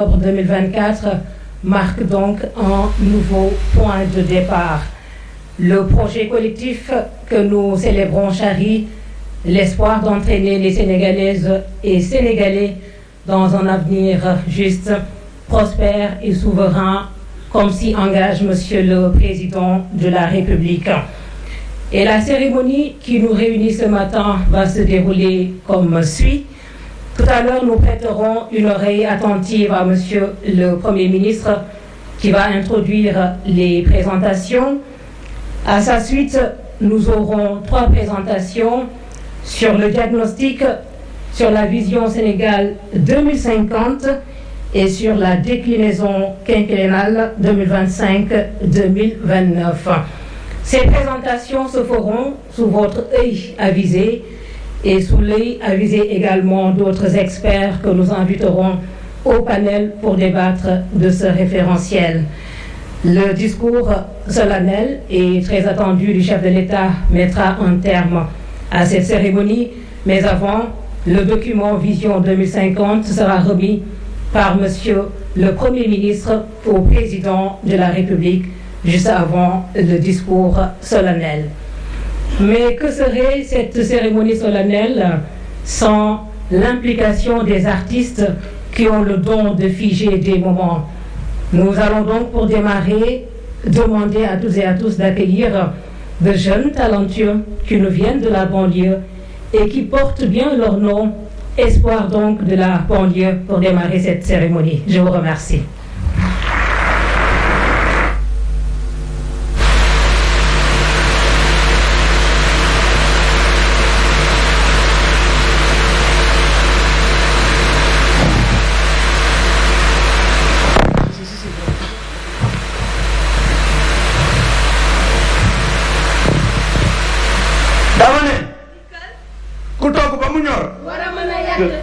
octobre 2024 marque donc un nouveau point de départ. Le projet collectif que nous célébrons charrie l'espoir d'entraîner les Sénégalaises et Sénégalais dans un avenir juste, prospère et souverain, comme s'y engage Monsieur le Président de la République. Et la cérémonie qui nous réunit ce matin va se dérouler comme suit. Tout à l'heure, nous prêterons une oreille attentive à Monsieur le Premier ministre qui va introduire les présentations. À sa suite, nous aurons 3 présentations sur le diagnostic, sur la vision Sénégal 2050 et sur la déclinaison quinquennale 2025-2029. Ces présentations se feront sous votre œil avisé et sous l'œil avisé également d'autres experts que nous inviterons au panel pour débattre de ce référentiel. Le discours solennel et très attendu du chef de l'État mettra un terme à cette cérémonie, mais avant, le document Vision 2050 sera remis par Monsieur le Premier ministre au Président de la République juste avant le discours solennel. Mais que serait cette cérémonie solennelle sans l'implication des artistes qui ont le don de figer des moments? Nous allons donc, pour démarrer, demander à toutes et à tous d'accueillir de jeunes talentueux qui nous viennent de la banlieue et qui portent bien leur nom, espoir donc de la banlieue, pour démarrer cette cérémonie. Je vous remercie.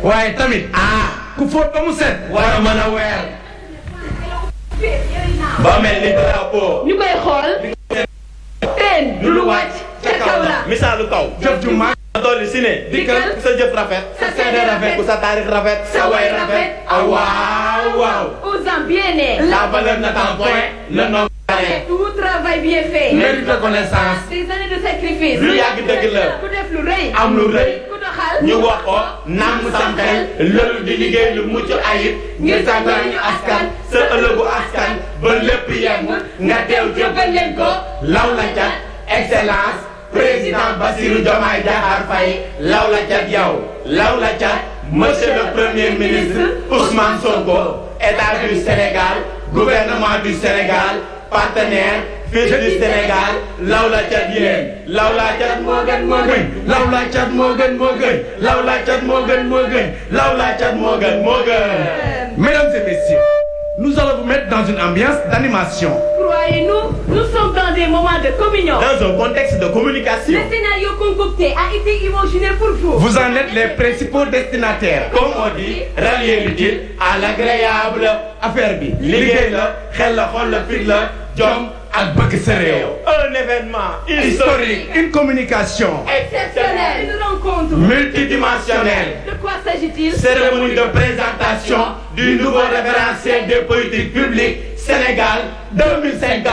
waaye tamit ku fóot ba mu set war a mën a weer ba mel ni drapeau ñu koy xool teen du lu wàcc ca kaw la misaalu kaw jëf ju mag dolli si ne dikkal sa jëf rafet sa seede rafet ku sa taarix rafet sa way rafet waaw waaw aux ans bien nés la valeur n'attend point le nom tout travail bien fait mérite reconnaissance des années de sacrifice lu yàgg dëgg la ku def lu rëy am lu rëy ku doxal ñu wax ko namm sam xel loolu di liggéey lu mucc ayib ngir sàngal ñu askan sa ëllëgu askan ba lépp yem nga teew jébbal leen ko law la cat excellence président Bassirou Diomaye Diakhar Faye law la cat yow law la cat monsieur le premier ministre Ousmane Sonko état du Sénégal gouvernement du Sénégal partenaire fils du Sénégal law la cat yéen law la cat moo gën moo gën law la cat moo gën moo gën law la cat moo gën moo gën law la cat moo gën moo gën. Mesdames et messieurs, nous allons vous mettre dans une ambiance d'animation. Croyez-nous, nous sommes dans des moments de communion. Dans un contexte de communication. Le scénario concocté a été imaginé pour vous. Vous en êtes les principaux destinataires. Comme on dit, rallier l'utile à l'agréable. Affaire bi liggéey la xel la xol la fit la jom ak bëgg sa réew. Un événement historique, une communication exceptionnelle, une rencontre multidimensionnelle. De quoi s'agit-il? Cérémonie de présentation du nouveau référentiel des politiques publiques Sénégal 2050.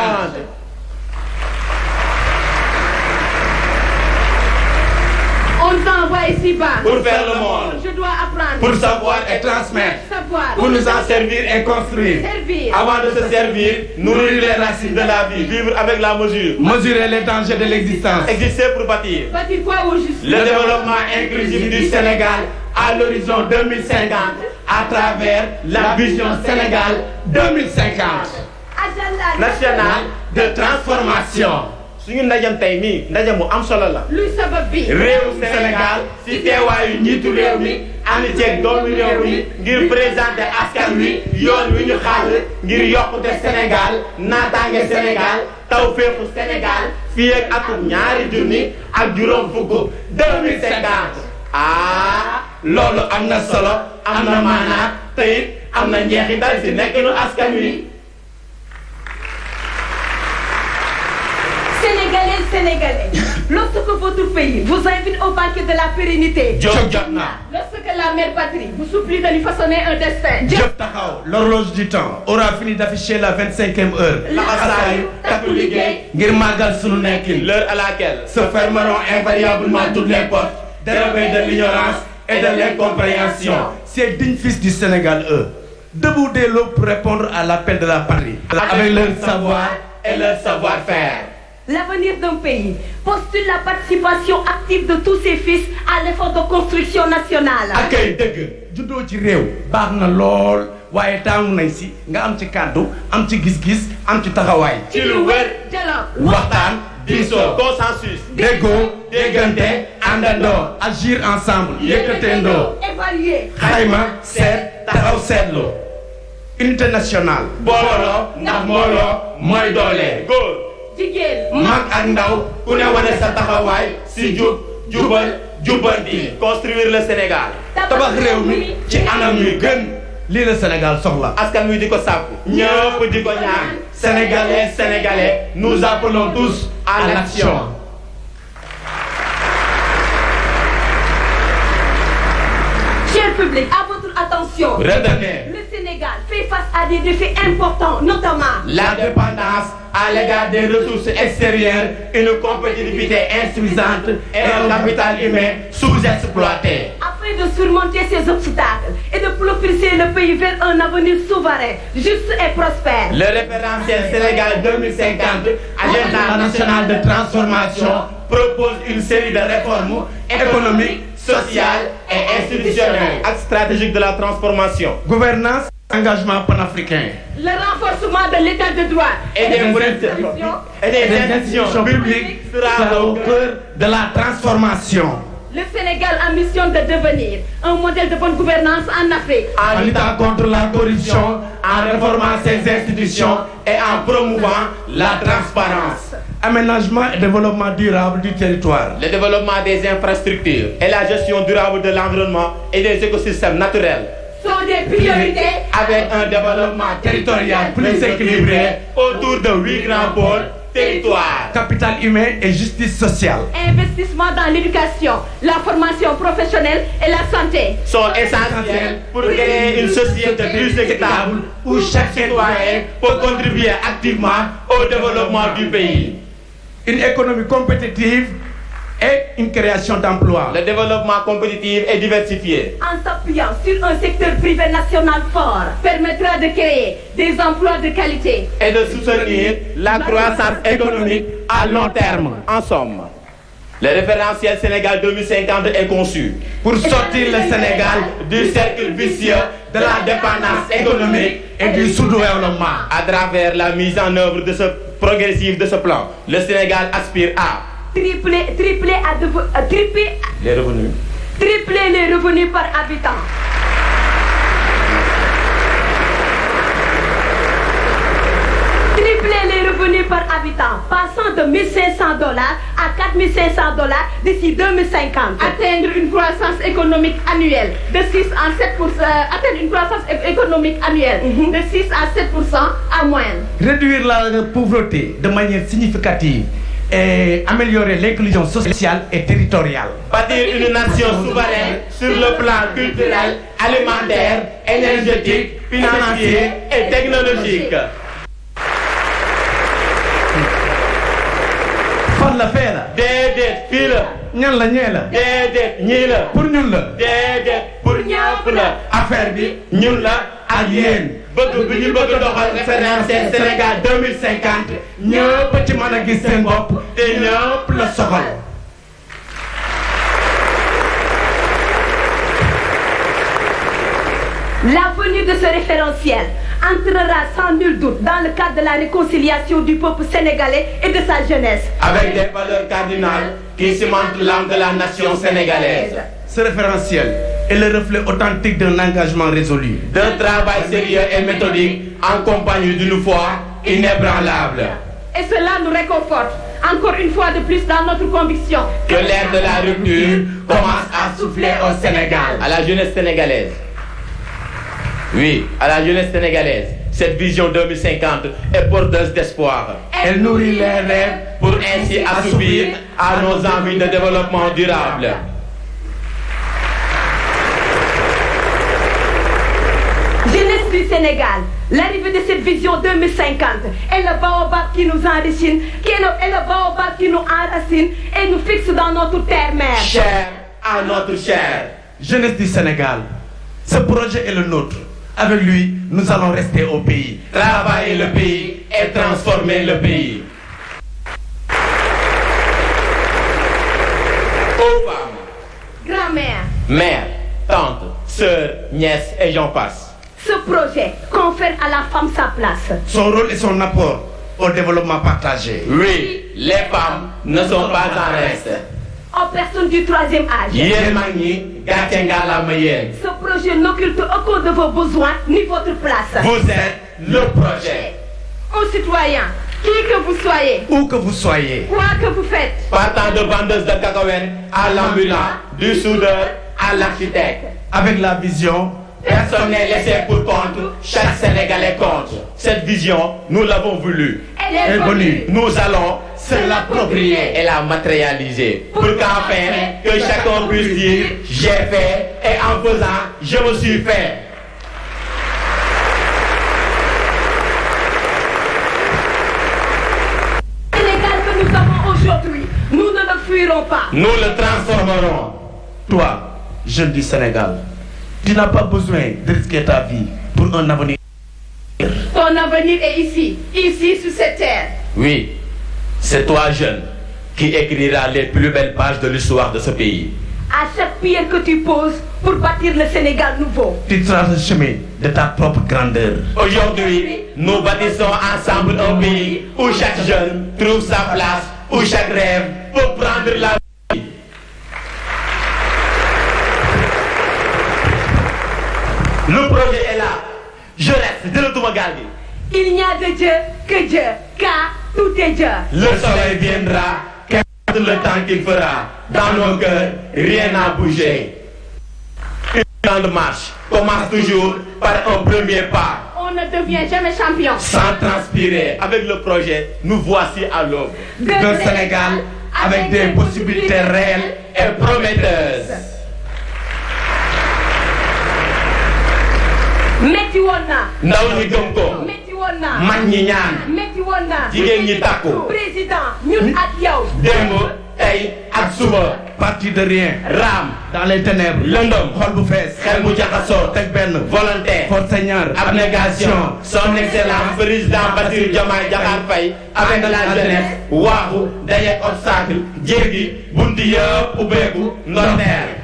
On t'envoie ici-bas pour faire le monde. Je dois apprendre pour savoir et transmettre. Savoir pour nous en servir et construire. Servir. Avant de se servir, nourrir les racines de la vie, vivre avec la mesure, mesurer les dangers de l'existence, exister pour bâtir. Bâtir quoi au juste? Le développement inclusif du Sénégal à l'horizon 2050 à travers la vision Sénégal 2050 nationale de transformation. suñu ndajam tey mii ndaje mu am solo la. luy sabab bi. réew Sénégal si teewaayu njiitu réew mi ànd ceeg doomu réew mi ngir présenter askan wi yoon wi ñu xàll ngir yokkute Sénégal naataange Sénégal tawféexu Sénégal fii ak atum ñaari junni ak juróom fukk 2050. loolu am na solo am na maanaa te it am na njeexital si nekkinu askan wi. Sénégalais. Lorsque votre pays vous invite au banquet de la pérennité, lorsque la mère patrie vous supplie de lui façonner un destin, Diop taxaw, l'horloge du temps aura fini d'afficher la 25e heure. laxasaayu takku liggéey ngir màggal sunu nekkin, l'heure à laquelle se fermeront invariablement toutes les portes dérobées de l'ignorance et de l'incompréhension. Ces dignes fils du Sénégal, eux, debout dès l'aube pour répondre à l'appel de la patrie, avec leur savoir et leur savoir-faire. L'avenir d'un pays postule la participation active de tous ses fils à l'effort de construction nationale. akay dëgg juddoo ci réew baax na lool waaye taamu nañ si nga am ci kàddu am ci gis-gis am ci taxawaay. ci lu wér dialogue waxtaan diisoo consensus déggoo déggante àndandoo agir ensemble yëkkateendoo évaluer xayma seet taxaw seetlu unité nationale booloo ndax mbooloo mooy doole góor jigéen mag ak ndaw ku ne wane sa taxawaay si jub jubal jubbanti construire le Sénégal tabax réew mi ci anam yu gën lii la Sénégal soxla askan wi di ko sàkku ñëpp di ko ñaan sénégalais nous appelons tous à l'action. Cher public, à votre attention. Retenez. Le Sénégal fait face à des défis importants, notamment la dépendance à l'égard des ressources extérieures, une compétitivité insuffisante et un capital humain sous-exploité. Afin de surmonter ces obstacles et de propulser le pays vers un avenir souverain, juste et prospère. Le référentiel Sénégal 2050, agenda national de transformation, propose une série de réformes économiques, sociales et institutionnelles. Axe stratégique de la transformation. Gouvernance, engagement panafricain. Le renforcement de l'état de droit et des institutions publiques sera au cœur de la transformation. Le Sénégal a mission de devenir un modèle de bonne gouvernance en Afrique. En luttant contre la corruption, en réformant ses institutions et en promouvant la transparence. Aménagement et développement durable du territoire. Le développement des infrastructures et la gestion durable de l'environnement et des écosystèmes naturels sont des priorités avec un développement territorial plus équilibré autour de 8 grands pôles territoires. Capital humain et justice sociale. Investissement dans l'éducation, la formation professionnelle et la santé sont essentiels pour créer une société plus équitable où chaque citoyen peut contribuer activement au développement du pays. Une économie compétitive et une création d'emplois. Le développement compétitif et diversifié. En s'appuyant sur un secteur privé national fort, permettra de créer des emplois de qualité et de soutenir la croissance économique à long terme. En somme, le référentiel Sénégal 2050 est conçu pour sortir le Sénégal du cercle vicieux de la dépendance économique et du sous-développement. À travers la mise en œuvre de ce progressif de ce plan, le Sénégal aspire à tripler les revenus. Tripler les revenus par habitant. Tripler les revenus par habitant, passant de $1 500 à $4 500 d'ici 2050. Atteindre une croissance économique annuelle de 6 à 7%. Atteindre une croissance économique annuelle de 6 à 7% à moyenne. Réduire la pauvreté de manière significative et améliorer l'inclusion sociale et territoriale. Bâtir une nation souveraine sur le plan culturel, alimentaire, énergétique, financier et technologique. Fan la fee la. déedéet fii la. ñan la ñee la. déedéet ñii la. pour ñun la. déedéet pour ñëpp la. affaire bi ñun la ak yéen. bëgg bi ñu bëgg doxal référentiel Sénégal 2050 ñëpp ci mën a gis seen bopp te ñëpp la soxal. La venue de ce référentiel entrera sans nul doute dans le cadre de la réconciliation du peuple sénégalais et de sa jeunesse. Avec des valeurs cardinales qui cimentent l'âme de la nation sénégalaise. Ce référentiel est le reflet authentique d'un engagement résolu, d'un travail sérieux et méthodique en compagnie d'une foi inébranlable. Et cela nous réconforte, encore une fois de plus dans notre conviction que l'ère de la rupture commence à souffler au Sénégal. À la jeunesse sénégalaise. Oui, à la jeunesse sénégalaise. Cette vision 2050 est porteuse d'espoir. Elle nourrit les rêves pour ainsi assouvir à nos envies de développement durable. Jeunesse du Sénégal, l'arrivée de cette vision 2050 est le baobab qui nous enrichit, est le baobab qui nous enracine et nous fixe dans notre terre-mère. Cher à notre chair. Jeunesse du Sénégal, ce projet est le nôtre. Avec lui, nous allons rester au pays. Travailler le pays et transformer le pays. Aux femmes, Grand-mère, mère, tante, sœur, nièce et j'en passe. ce projet confère à la femme sa place. Son rôle et son apport au développement partagé. Oui, les femmes ne sont pas en reste. Aux personnes du troisième âge. Yéen mag ñi gàcce ngalaama yéen. Ce projet n'occulte aucun de vos besoins ni votre place. Vous êtes le projet. Aux citoyens, qui que vous soyez, Où que vous soyez, quoi que vous faites, Partant de vendeuse de cacahuètes à l'ambulant, du soudeur à l'architecte. avec la vision, Personne n'est laissé pour compte, chaque Sénégalais compte. Cette vision, nous l'avons voulu. elle est venue. Nous allons se l'approprier et la matérialiser. Pour qu'enfin, que chacun puisse dire, j'ai fait, et en faisant, je me suis fait. Le Sénégal que nous avons aujourd'hui, nous ne le fuirons pas. Nous le transformerons. toi, jeune du Sénégal, tu n'as pas besoin de risquer ta vie pour un avenir. Ton avenir est ici, ici sur cette terre. Oui, c'est toi, jeune, qui écrira les plus belles pages de l'histoire de ce pays. À chaque pierre que tu poses pour bâtir le Sénégal nouveau. Tu traces le chemin de ta propre grandeur. Aujourd'hui, nous bâtissons ensemble un pays où chaque jeune trouve sa place, où chaque rêve peut prendre la vie. Le projet est là. Je reste de l'automagaldi. Il n'y a de Dieu que Dieu, car tout est Dieu. Le soleil viendra, qu'importe le temps qu'il fera. Dans nos cœurs, rien n'a bougé. Une grande marche commence toujours par un premier pas. On ne devient jamais champion. Sans transpirer, avec le projet, nous voici à l'aube D'un Sénégal avec des possibilités réelles et prometteuses. metti woon na. ndaw ñi gëm ko. metti woon na. mag ñi ñaan. metti woon na. jigéen ñi takku. président ñun ak yow. démb tey ak suba. parti de rien, raam. dans les ténèbres, lëndëm. xol bu fees, xel mu jaxasoo. teg benn, volonté. force ñaar, abnégation. son excellence président Bassirou Diomaye Diakhar Faye avec la jeunesse waaxu dajeek obstacle jéggi bunti yëpp ubbeeku ndorteel.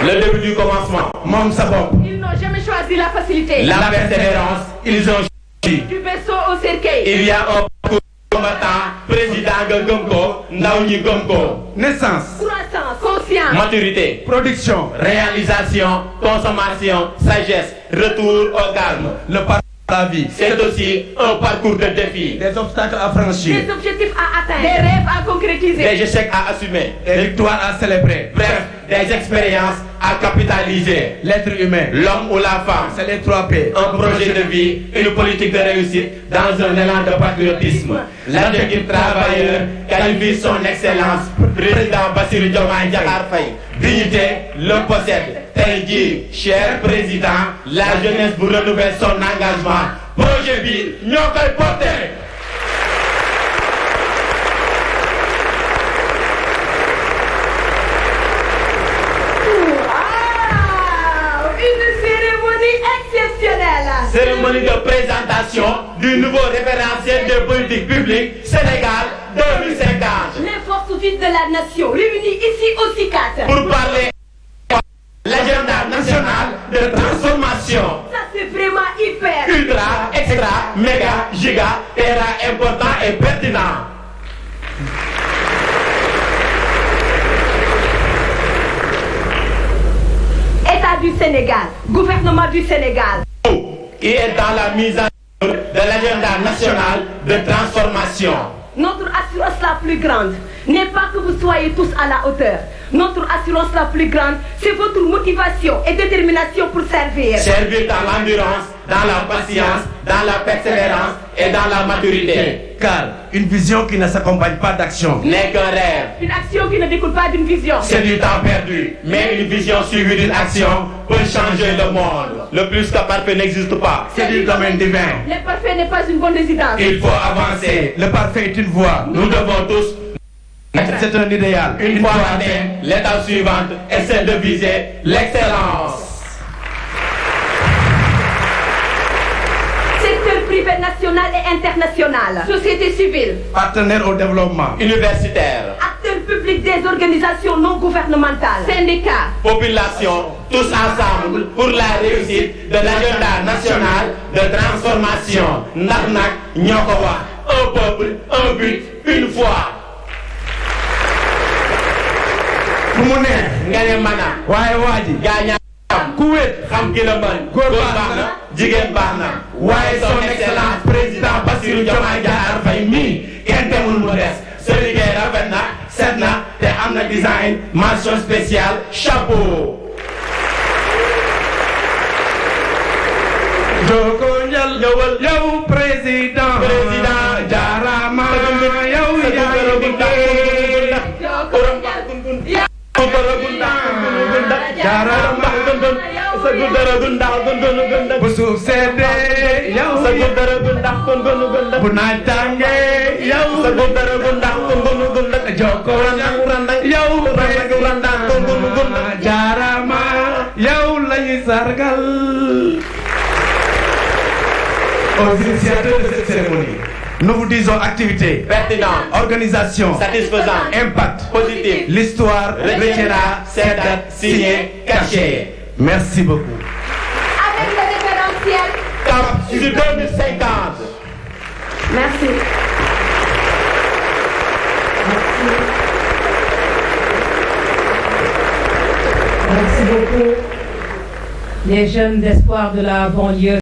Le début du commencement. moom sa bopp. Ils n'ont jamais choisi la facilité. La persévérance, ils ont choisi. Du berceau au cercueil. Il y a un parcours combattant, président nga gëm ko, ndaw ñi gëm ko. Naissance, Croissance, conscience. Maturité, production, réalisation, consommation, sagesse, retour au calme. le parcours de la vie, C'est aussi un parcours de défis, des obstacles à franchir, Des objectifs à atteindre. Des rêves à concrétiser. des échecs à assumer, des victoires à célébrer. bref, des expériences à capitaliser. L'être humain, L'homme ou la femme, c'est les 3 P. un projet de vie, une politique de réussite dans un élan de patriotisme. L'adjectif travailleur qualifie son excellence, président Bassirou Diomaye Diakhar Faye. Dignité le possède. Tey jii, cher président, la jeunesse vous renouvelle son engagement. Projet bi ñoo koy porter. Wow! Une cérémonie exceptionnelle. Cérémonie de présentation du nouveau référentiel de politique publique Sénégal 2050. Les forces vives de la nation réunies ici au CICAT. Pour parler de l'agenda national de transformation. Ça c'est vraiment hyper. Ultra, extra, méga, giga, terra important et pertinent. État du Sénégal, gouvernement du Sénégal. Qui est dans la mise en œuvre de l'agenda national de transformation. Notre assurance la plus grande n'est pas que vous soyez tous à la hauteur, Notre assurance la plus grande, c'est votre motivation et détermination pour servir. Servir dans l'endurance, dans la patience, dans la persévérance et dans la maturité. Car une vision qui ne s'accompagne pas d'action n'est qu'un rêve. Une action qui ne découle pas d'une vision. C'est du temps perdu. Mais une vision suivie d'une action peut changer le monde. Le plus que parfait n'existe pas. C'est du domaine divin. Le parfait n'est pas une bonne résidence. Il faut avancer. Le parfait est une voie. Nous devons tous. C'est un idéal. Une fois atteint, l'étape suivante est celle de viser l'excellence. Secteur privé national et international. Société civile. Partenaire au développement. Universitaire. Acteurs publics des organisations non gouvernementales. Syndicats. Population, tous ensemble pour la réussite de l'agenda national de transformation. Ndax nag ñoo ko wax. Un peuple, un but, une foi. ku mu neex nga ne mana waaye waa ji gaañaa ku wét xam ki la mën góor baax na jigéen baax na waaye son excellence président Bassirou Diomaye Diakhar Faye mii kenn demul mu des sa liggéey rafet na set na te am na design mention spéciale chapeau. Joko njal ñëwal yow président jaarama yow bu suuf seddee yow bu naaj tàngee yow Joko yow jaarama yow lañuy sargal. Aux initiateurs de cette cérémonie, nous vous disons activité, pertinente, organisation, satisfaisante, impact, positif. L'histoire retiendra ces dates signées, cachées. Merci beaucoup. Avec le référentiel. Cap sur 2050. Merci. Merci beaucoup. Les jeunes d'espoir de la banlieue.